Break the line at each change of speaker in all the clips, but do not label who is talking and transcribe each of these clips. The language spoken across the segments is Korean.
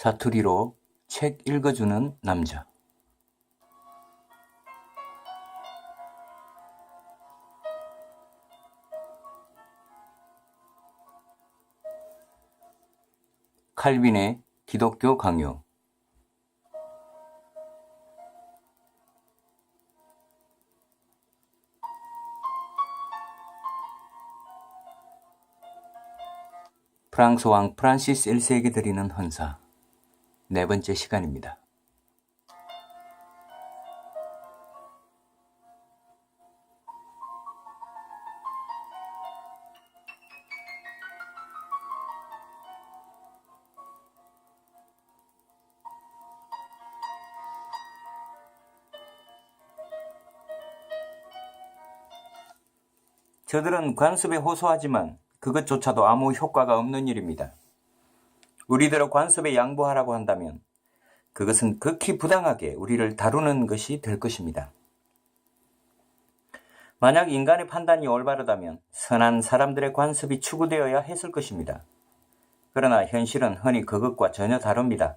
사투리로 책 읽어주는 남자. 칼빈의 기독교 강요. 프랑스 왕 프란시스 1세에게 드리는 헌사. 네 번째 시간입니다. 저들은 관습에 호소하지만 그것조차도 아무 효과가 없는 일입니다. 우리대로 관습에 양보하라고 한다면 그것은 극히 부당하게 우리를 다루는 것이 될 것입니다. 만약 인간의 판단이 올바르다면 선한 사람들의 관습이 추구되어야 했을 것입니다. 그러나 현실은 흔히 그것과 전혀 다릅니다.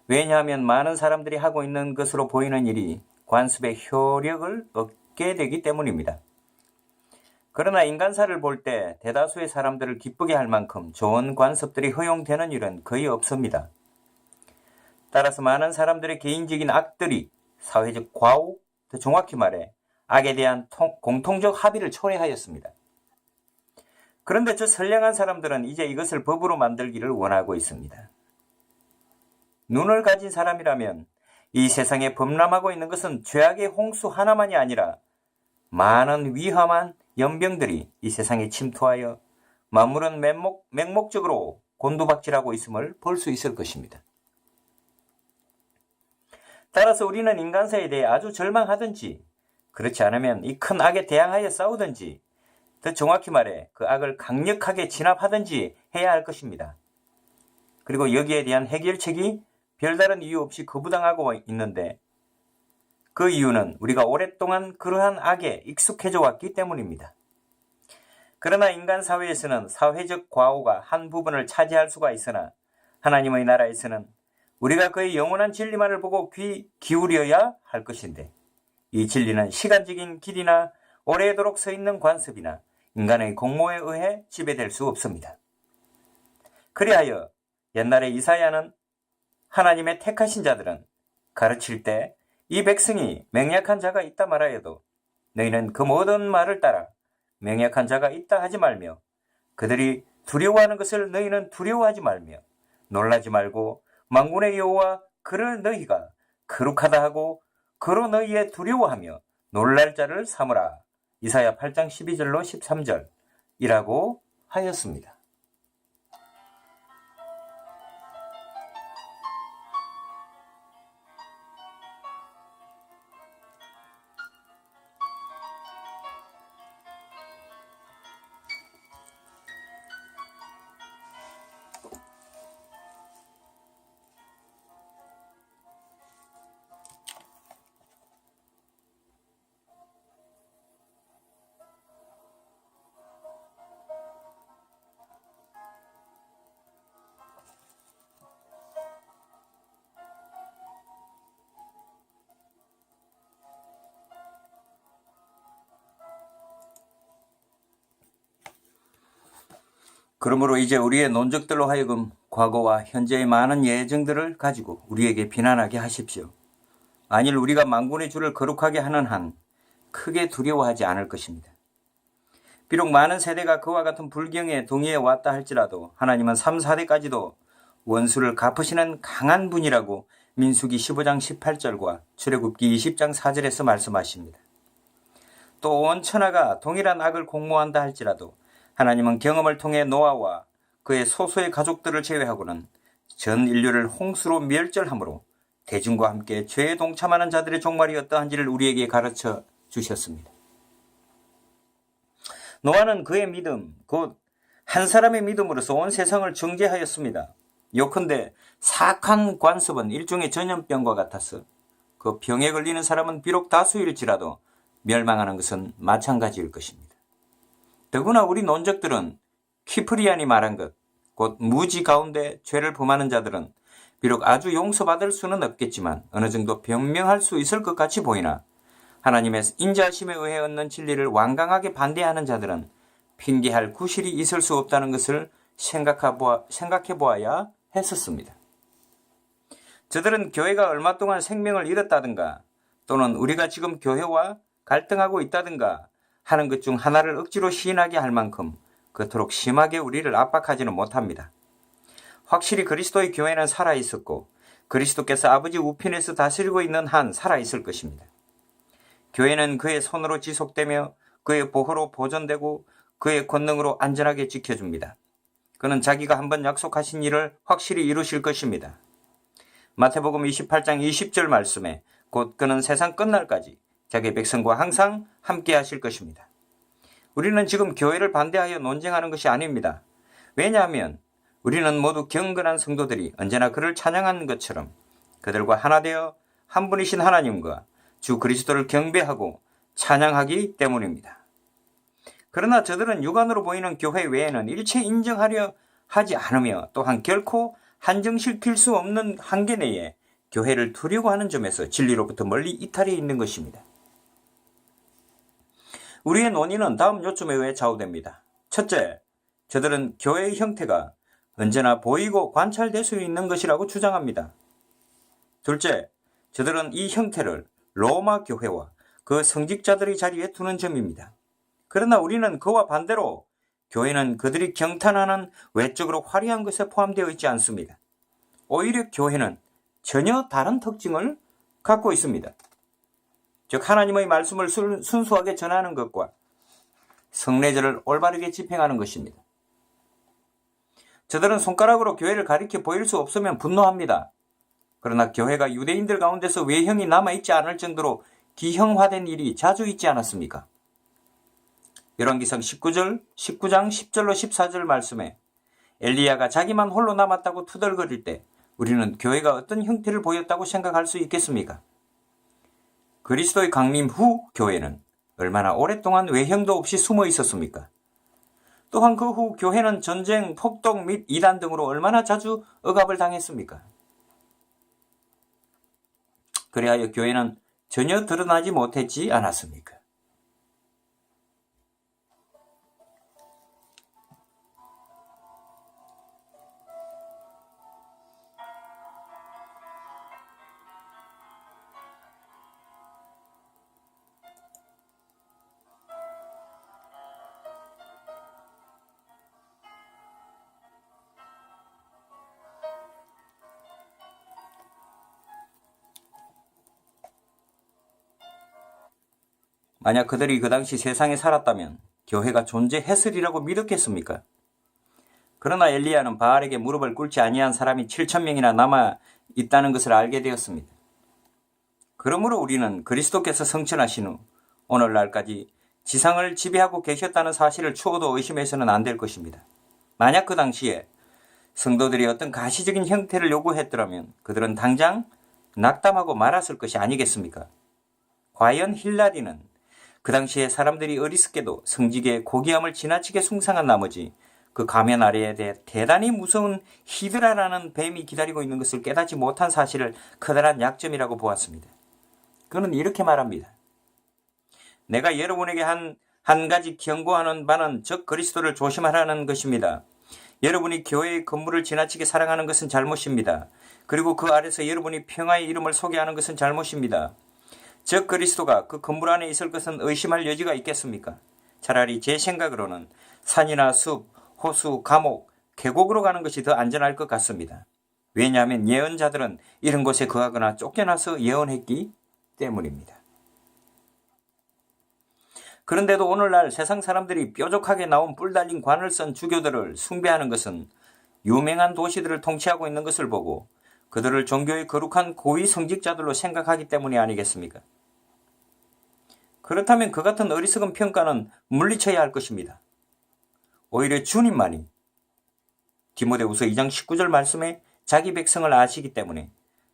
왜냐하면 많은 사람들이 하고 있는 것으로 보이는 일이 관습의 효력을 얻게 되기 때문입니다. 그러나 인간사를 볼 때 대다수의 사람들을 기쁘게 할 만큼 좋은 관습들이 허용되는 일은 거의 없습니다. 따라서 많은 사람들의 개인적인 악들이 사회적 과오, 더 정확히 말해 악에 대한 공통적 합의를 초래하였습니다. 그런데 저 선량한 사람들은 이제 이것을 법으로 만들기를 원하고 있습니다. 눈을 가진 사람이라면 이 세상에 범람하고 있는 것은 죄악의 홍수 하나만이 아니라 많은 위험한 연병들이 이 세상에 침투하여 만물은 맹목적으로 곤두박질하고 있음을 볼 수 있을 것입니다. 따라서 우리는 인간사에 대해 아주 절망하든지 그렇지 않으면 이 큰 악에 대항하여 싸우든지 더 정확히 말해 그 악을 강력하게 진압하든지 해야 할 것입니다. 그리고 여기에 대한 해결책이 별다른 이유 없이 거부당하고 있는데 그 이유는 우리가 오랫동안 그러한 악에 익숙해져 왔기 때문입니다. 그러나 인간 사회에서는 사회적 과오가 한 부분을 차지할 수가 있으나 하나님의 나라에서는 우리가 그의 영원한 진리만을 보고 귀 기울여야 할 것인데 이 진리는 시간적인 길이나 오래도록 서 있는 관습이나 인간의 공모에 의해 지배될 수 없습니다. 그리하여 옛날에 이사야는 하나님의 택하신 자들은 가르칠 때 이 백성이 맹약한 자가 있다 말하여도 너희는 그 모든 말을 따라 맹약한 자가 있다 하지 말며 그들이 두려워하는 것을 너희는 두려워하지 말며 놀라지 말고 만군의 여호와 그를 너희가 거룩하다 하고 그로 너희의 두려워하며 놀랄 자를 삼으라. 이사야 8장 12절로 13절이라고 하였습니다. 그러므로 이제 우리의 논적들로 하여금 과거와 현재의 많은 예정들을 가지고 우리에게 비난하게 하십시오. 만일 우리가 만군의 주를 거룩하게 하는 한 크게 두려워하지 않을 것입니다. 비록 많은 세대가 그와 같은 불경에 동의해 왔다 할지라도 하나님은 3, 4대까지도 원수를 갚으시는 강한 분이라고 민수기 15장 18절과 출애굽기 20장 4절에서 말씀하십니다. 또 온 천하가 동일한 악을 공모한다 할지라도 하나님은 경험을 통해 노아와 그의 소수의 가족들을 제외하고는 전 인류를 홍수로 멸절함으로 대중과 함께 죄에 동참하는 자들의 종말이 어떠한지를 우리에게 가르쳐 주셨습니다. 노아는 그의 믿음, 곧 한 사람의 믿음으로서 온 세상을 정죄하였습니다. 요컨대 사악한 관습은 일종의 전염병과 같아서 그 병에 걸리는 사람은 비록 다수일지라도 멸망하는 것은 마찬가지일 것입니다. 더구나 우리 논적들은 키프리안이 말한 것, 곧 무지 가운데 죄를 범하는 자들은 비록 아주 용서받을 수는 없겠지만 어느 정도 변명할 수 있을 것 같이 보이나 하나님의 인자하심에 의해 얻는 진리를 완강하게 반대하는 자들은 핑계할 구실이 있을 수 없다는 것을 생각해 보아야 했었습니다. 저들은 교회가 얼마 동안 생명을 잃었다든가 또는 우리가 지금 교회와 갈등하고 있다든가 하는 것 중 하나를 억지로 시인하게 할 만큼 그토록 심하게 우리를 압박하지는 못합니다. 확실히 그리스도의 교회는 살아있었고 그리스도께서 아버지 우편에서 다스리고 있는 한 살아있을 것입니다. 교회는 그의 손으로 지속되며 그의 보호로 보존되고 그의 권능으로 안전하게 지켜줍니다. 그는 자기가 한번 약속하신 일을 확실히 이루실 것입니다. 마태복음 28장 20절 말씀에 곧 그는 세상 끝날까지 자기 백성과 항상 함께 하실 것입니다. 우리는 지금 교회를 반대하여 논쟁하는 것이 아닙니다. 왜냐하면 우리는 모두 경건한 성도들이 언제나 그를 찬양하는 것처럼 그들과 하나 되어 한 분이신 하나님과 주 그리스도를 경배하고 찬양하기 때문입니다. 그러나 저들은 육안으로 보이는 교회 외에는 일체 인정하려 하지 않으며 또한 결코 한정시킬 수 없는 한계 내에 교회를 두려고 하는 점에서 진리로부터 멀리 이탈해 있는 것입니다. 우리의 논의는 다음 요점에 의해 좌우됩니다. 첫째, 저들은 교회의 형태가 언제나 보이고 관찰될 수 있는 것이라고 주장합니다. 둘째, 저들은 이 형태를 로마 교회와 그 성직자들의 자리에 두는 점입니다. 그러나 우리는 그와 반대로 교회는 그들이 경탄하는 외적으로 화려한 것에 포함되어 있지 않습니다. 오히려 교회는 전혀 다른 특징을 갖고 있습니다. 즉 하나님의 말씀을 순수하게 전하는 것과 성례절을 올바르게 집행하는 것입니다. 저들은 손가락으로 교회를 가리켜 보일 수 없으면 분노합니다. 그러나 교회가 유대인들 가운데서 외형이 남아있지 않을 정도로 기형화된 일이 자주 있지 않았습니까? 열왕기상 19장 10절로 14절 말씀에 엘리야가 자기만 홀로 남았다고 투덜거릴 때 우리는 교회가 어떤 형태를 보였다고 생각할 수 있겠습니까? 그리스도의 강림 후 교회는 얼마나 오랫동안 외형도 없이 숨어 있었습니까? 또한 그 후 교회는 전쟁, 폭동 및 이단 등으로 얼마나 자주 억압을 당했습니까? 그리하여 교회는 전혀 드러나지 못했지 않았습니까? 만약 그들이 그 당시 세상에 살았다면 교회가 존재했으리라고 믿었겠습니까? 그러나 엘리야는 바알에게 무릎을 꿇지 아니한 사람이 7,000명이나 남아 있다는 것을 알게 되었습니다. 그러므로 우리는 그리스도께서 성천하신 후 오늘날까지 지상을 지배하고 계셨다는 사실을 추호도 의심해서는 안 될 것입니다. 만약 그 당시에 성도들이 어떤 가시적인 형태를 요구했더라면 그들은 당장 낙담하고 말았을 것이 아니겠습니까? 과연 힐라리는 그 당시에 사람들이 어리석게도 성직의 고귀함을 지나치게 숭상한 나머지 그 가면 아래에 대단히 무서운 히드라라는 뱀이 기다리고 있는 것을 깨닫지 못한 사실을 커다란 약점이라고 보았습니다. 그는 이렇게 말합니다. 내가 여러분에게 한 가지 경고하는 바는 적 그리스도를 조심하라는 것입니다. 여러분이 교회의 건물을 지나치게 사랑하는 것은 잘못입니다. 그리고 그 아래서 여러분이 평화의 이름을 소개하는 것은 잘못입니다. 적 그리스도가 그 건물 안에 있을 것은 의심할 여지가 있겠습니까? 차라리 제 생각으로는 산이나 숲, 호수, 감옥, 계곡으로 가는 것이 더 안전할 것 같습니다. 왜냐하면 예언자들은 이런 곳에 거하거나 쫓겨나서 예언했기 때문입니다. 그런데도 오늘날 세상 사람들이 뾰족하게 나온 뿔 달린 관을 쓴 주교들을 숭배하는 것은 유명한 도시들을 통치하고 있는 것을 보고 그들을 종교의 거룩한 고위 성직자들로 생각하기 때문이 아니겠습니까? 그렇다면 그 같은 어리석은 평가는 물리쳐야 할 것입니다. 오히려 주님만이 디모데후서 2장 19절 말씀에 자기 백성을 아시기 때문에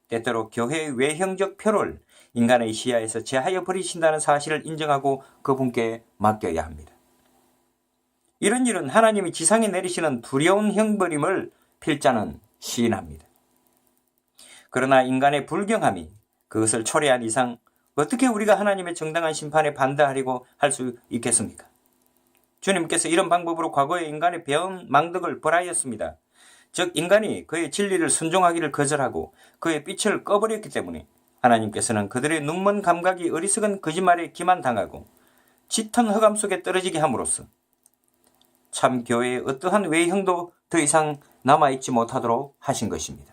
때때로 교회의 외형적 표를 인간의 시야에서 제하여 버리신다는 사실을 인정하고 그분께 맡겨야 합니다. 이런 일은 하나님이 지상에 내리시는 두려운 형벌임을 필자는 시인합니다. 그러나 인간의 불경함이 그것을 초래한 이상 어떻게 우리가 하나님의 정당한 심판에 반대하려고 할 수 있겠습니까? 주님께서 이런 방법으로 과거의 인간의 배은 망덕을 벌하였습니다. 즉 인간이 그의 진리를 순종하기를 거절하고 그의 빛을 꺼버렸기 때문에 하나님께서는 그들의 눈먼 감각이 어리석은 거짓말에 기만당하고 짙은 흑암 속에 떨어지게 함으로써 참 교회의 어떠한 외형도 더 이상 남아있지 못하도록 하신 것입니다.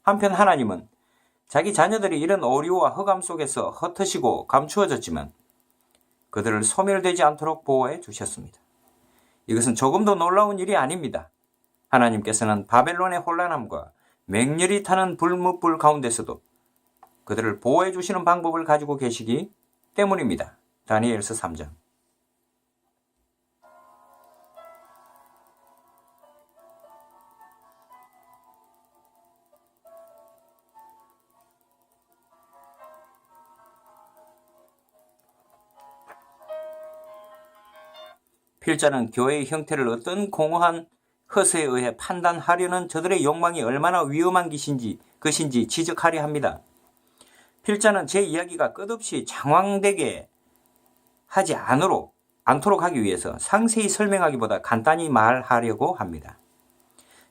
한편 하나님은 자기 자녀들이 이런 오류와 흑암 속에서 흩어지고 감추어졌지만 그들을 소멸되지 않도록 보호해 주셨습니다. 이것은 조금도 놀라운 일이 아닙니다. 하나님께서는 바벨론의 혼란함과 맹렬히 타는 불뭇불 가운데서도 그들을 보호해 주시는 방법을 가지고 계시기 때문입니다. 다니엘서 3장. 필자는 교회의 형태를 어떤 공허한 허세에 의해 판단하려는 저들의 욕망이 얼마나 위험한 것인지 지적하려 합니다. 필자는 제 이야기가 끝없이 장황되게 하지 않도록 하기 위해서 상세히 설명하기보다 간단히 말하려고 합니다.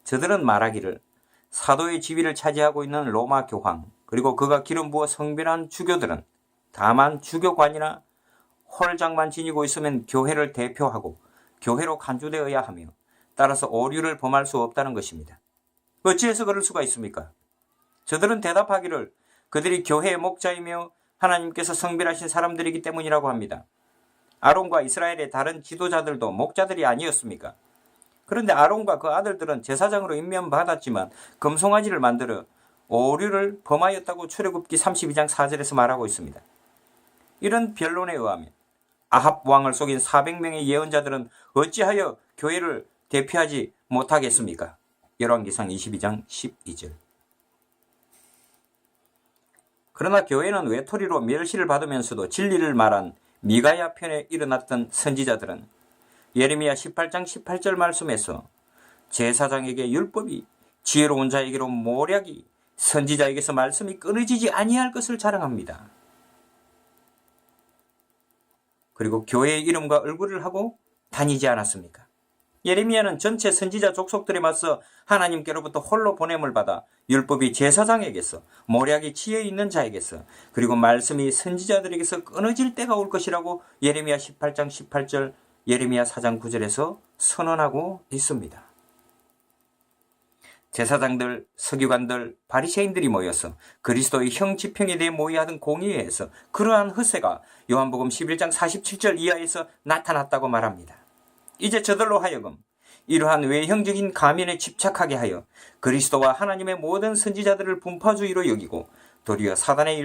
저들은 말하기를 사도의 지위를 차지하고 있는 로마 교황 그리고 그가 기름 부어 성별한 주교들은 다만 주교관이나 홀장만 지니고 있으면 교회를 대표하고 교회로 간주되어야 하며 따라서 오류를 범할 수 없다는 것입니다. 어찌해서 그럴 수가 있습니까? 저들은 대답하기를 그들이 교회의 목자이며 하나님께서 성별하신 사람들이기 때문이라고 합니다. 아론과 이스라엘의 다른 지도자들도 목자들이 아니었습니까? 그런데 아론과 그 아들들은 제사장으로 임명받았지만 금송아지를 만들어 오류를 범하였다고 출애굽기 32장 4절에서 말하고 있습니다. 이런 변론에 의하면 아합 왕을 속인 400명의 예언자들은 어찌하여 교회를 대표하지 못하겠습니까? 열왕기상 22장 12절. 그러나 교회는 외톨이로 멸시를 받으면서도 진리를 말한 미가야 편에 일어났던 선지자들은 예레미야 18장 18절 말씀에서 제사장에게 율법이 지혜로운 자에게로 모략이 선지자에게서 말씀이 끊어지지 아니할 것을 자랑합니다. 그리고 교회의 이름과 얼굴을 하고 다니지 않았습니까? 예레미야는 전체 선지자 족속들에 맞서 하나님께로부터 홀로 보냄을 받아 율법이 제사장에게서 모략이 지혜 있는 자에게서 그리고 말씀이 선지자들에게서 끊어질 때가 올 것이라고 예레미야 18장 18절 예레미야 4장 9절에서 선언하고 있습니다. 제사장들, 서기관들, 바리새인들이 모여서 그리스도의 형지평에 대해 모의하던 공의회에서 그러한 허세가 요한복음 11장 47절 이하에서 나타났다고 말합니다. 이제 저들로 하여금 이러한 외형적인 가면에 집착하게 하여 그리스도와 하나님의 모든 선지자들을 분파주의로 여기고 도리어 사단의